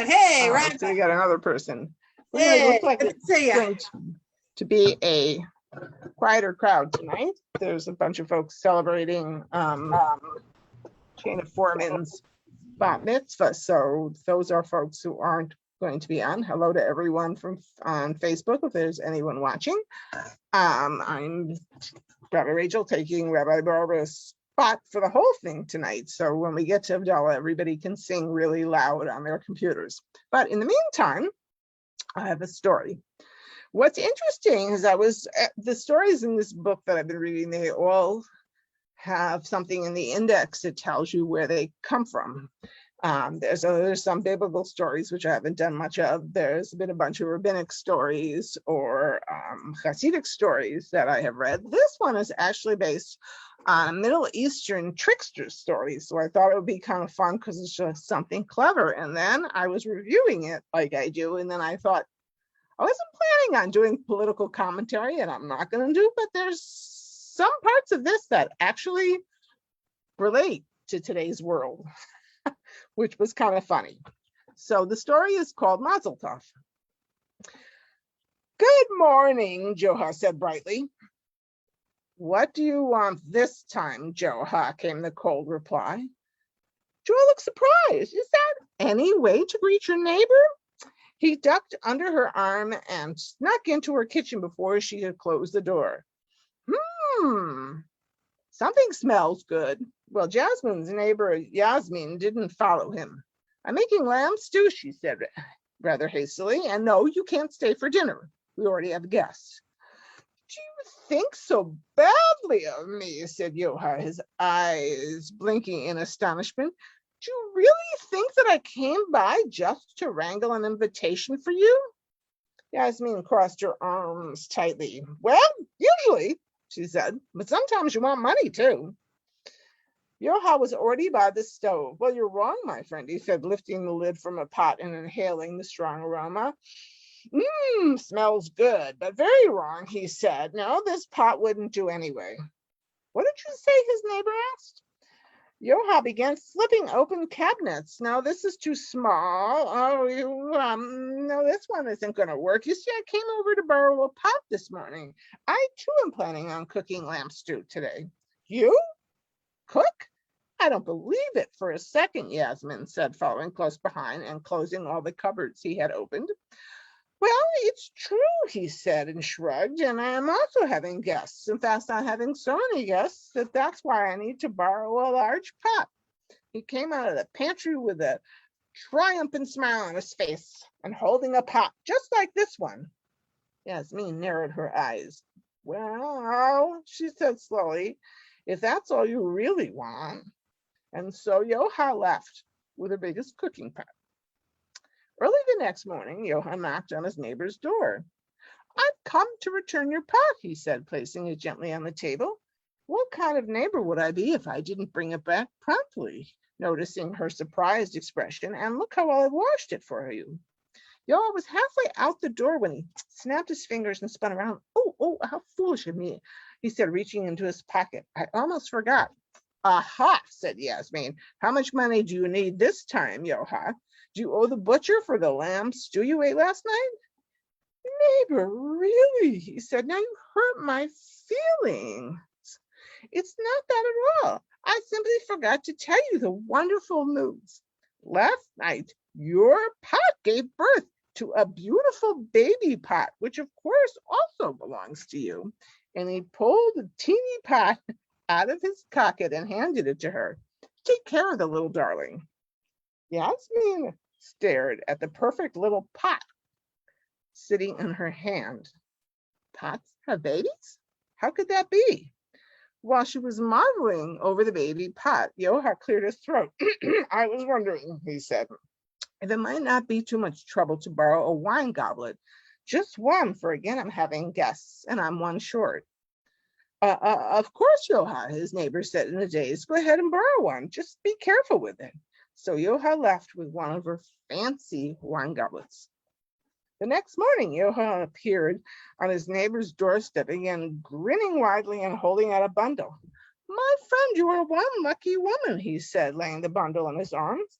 good. Hey, So we got another person. Hey, It looks like good to it's see ya. going to be a quieter crowd tonight. There's a bunch of folks celebrating Chain of Foreman's bat mitzvah. So those are folks who aren't going to be on. Hello to everyone on Facebook, if there's anyone watching. I'm Rabbi Rachel taking Rabbi Barbara's spot for the whole thing tonight. So when we get to Havdalah, everybody can sing really loud on their computers. But in the meantime, I have a story. What's interesting is the stories in this book that I've been reading, they all have something in the index that tells you where they come from. There's some biblical stories, which I haven't done much of. There's been a bunch of rabbinic stories or Hasidic stories that I have read. This one is actually based on Middle Eastern trickster stories. So I thought it would be kind of fun because it's just something clever. And then I was reviewing it like I do. And then I thought, I wasn't planning on doing political commentary, and I'm not going to do, but there's some parts of this that actually relate to today's world, which was kind of funny. So the story is called Mazel Tov. Good morning, Joha said brightly. What do you want this time, Joha, came the cold reply. Joha looked surprised. Is that any way to greet your neighbor? He ducked under her arm and snuck into her kitchen before she had closed the door. Something smells good. Well, Jasmine's neighbor, Yasmin, didn't follow him. I'm making lamb stew, she said rather hastily, and no, you can't stay for dinner. We already have guests. Do you think so badly of me, said Yoha, his eyes blinking in astonishment. Do you really think that I came by just to wrangle an invitation for you? Yasmin crossed her arms tightly. Well, usually, she said, but sometimes you want money too. Yoha was already by the stove. Well, you're wrong, my friend, he said, lifting the lid from a pot and inhaling the strong aroma. Smells good, but very wrong, he said. No, this pot wouldn't do anyway. What did you say? His neighbor asked. Yoha began flipping open cabinets. Now, this is too small. No, this one isn't going to work. You see, I came over to borrow a pot this morning. I, too, am planning on cooking lamb stew today. You? Cook? I don't believe it for a second, Yasmin said, following close behind and closing all the cupboards he had opened. Well, it's true, he said and shrugged, and I am also having guests. In fact, I'm having so many guests that's why I need to borrow a large pot. He came out of the pantry with a triumphant smile on his face and holding a pot just like this one. Yasmin narrowed her eyes. Well, she said slowly, if that's all you really want. And so Yoha left with the biggest cooking pot. Early the next morning, Johann knocked on his neighbor's door. I've come to return your pot, he said, placing it gently on the table. What kind of neighbor would I be if I didn't bring it back promptly? Noticing her surprised expression, and look how well I've washed it for you. Johann was halfway out the door when he snapped his fingers and spun around. Oh, how foolish of me, he said, reaching into his pocket. I almost forgot. Aha, said Yasmin. How much money do you need this time, Yoha? Do you owe the butcher for the lamb stew you ate last night? Neighbor, really, he said. Now you hurt my feelings. It's not that at all. I simply forgot to tell you the wonderful news. Last night, your pot gave birth to a beautiful baby pot, which of course also belongs to you. And he pulled a teeny pot out of his pocket and handed it to her. Take care of the little darling. Yasmin stared at the perfect little pot sitting in her hand. Pots have babies? How could that be? While she was marveling over the baby pot, Yoha cleared his throat. I was wondering, he said, if it might not be too much trouble to borrow a wine goblet. Just one, for again I'm having guests and I'm one short. Of course, Yoha, his neighbor said in a daze. Go ahead and borrow one. Just be careful with it. So Yoha left with one of her fancy wine goblets. The next morning, Yoha appeared on his neighbor's doorstep again, grinning widely and holding out a bundle. My friend, you are one lucky woman, he said, laying the bundle in his arms.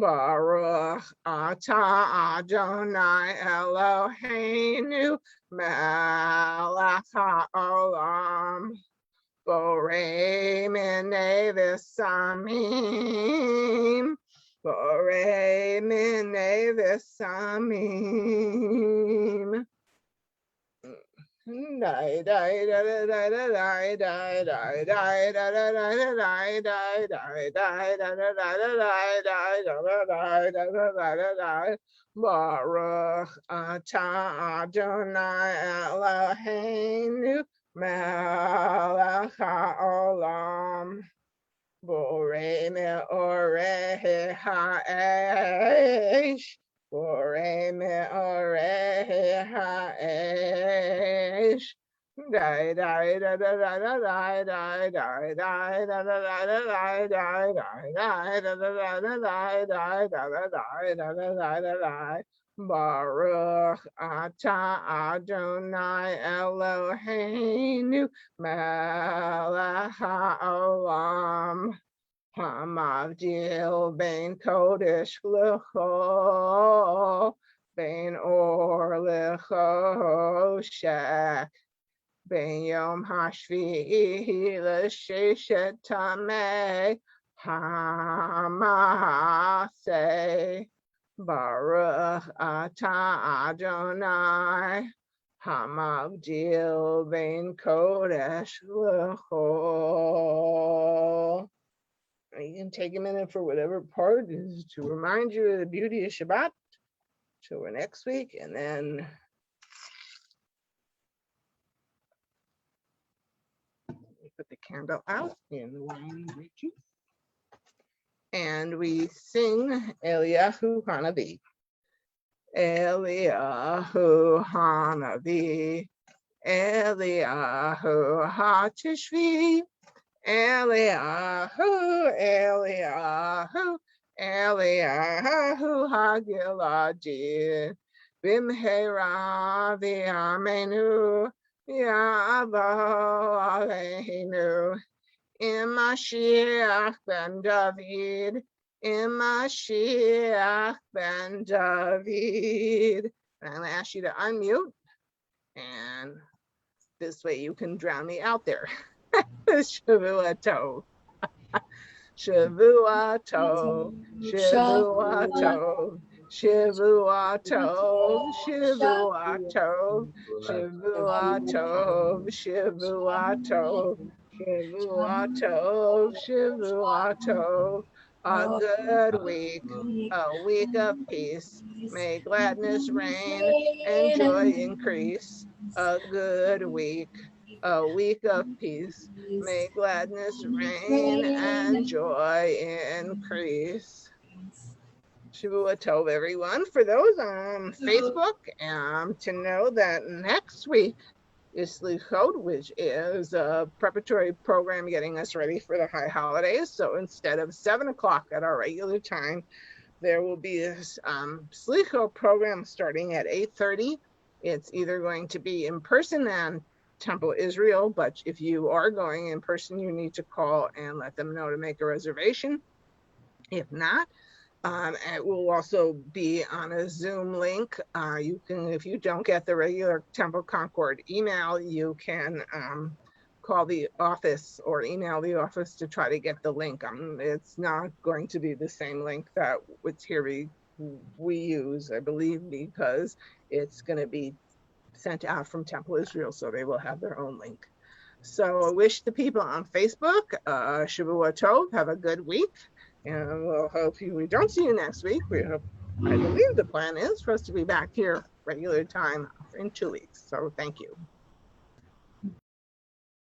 Baruch atah Adonai Eloheinu melech haolam borei minei v'samim borei minei v'samim. Die, die, die, die, die, die, die, die, die. Baruch atah Adonai Eloheinu melech haolam borei me'orei ha'esh borei me'orei ha'esh. Die, die, die, die, die, die, die, die, die, die. Baruch atah Adonai Eloheinu melech haolam hamavdil ben kodesh l'chol ben or l'choshech ben yom hashvi'i l'sheshet tameh hamaseh. Baruch atah Adonai hamavdil ben kodesh l'chol. You can take a minute for whatever part is to remind you of the beauty of Shabbat. So we're next week, and then we put the candle out in the wine grape juice, and we sing Eliyahu Hanavi. Eliyahu Hanavi, Eliyahu HaTishvi, Eliyahu, Eliyahu, Eliyahu Hagiladi, Bimhera v'Amenu, Yavo Aleinu, Mashiach ben David, Mashiach ben David. And I'm gonna ask you to unmute, and this way you can drown me out there. Shavua Tov. Shavua Tov. Shavua Tov. Shavua Tov. Shavua Tov. Shavua Tov. Shavua Tov. Shavua Tov. Shavua Tov. A good week, a week of peace. May gladness reign and joy increase. A good week, a week of peace. May gladness reign and joy increase. Shavua Tov, everyone. For those on Facebook, to know that next week is Slichot, which is a preparatory program getting us ready for the high holidays. So instead of 7 o'clock at our regular time, there will be this Slichot program starting at 8:30. It's either going to be in person and Temple Israel, but if you are going in person, you need to call and let them know to make a reservation. If not, it will also be on a Zoom link. You can, if you don't get the regular Temple Concord email, you can call the office or email the office to try to get the link. It's not going to be the same link that it's here we use, I believe, because it's going to be sent out from Temple Israel, so they will have their own link. So I wish the people on Facebook, Shavua Tov, have a good week. And we'll hope we don't see you next week. I believe the plan is for us to be back here regular time in 2 weeks. So thank you.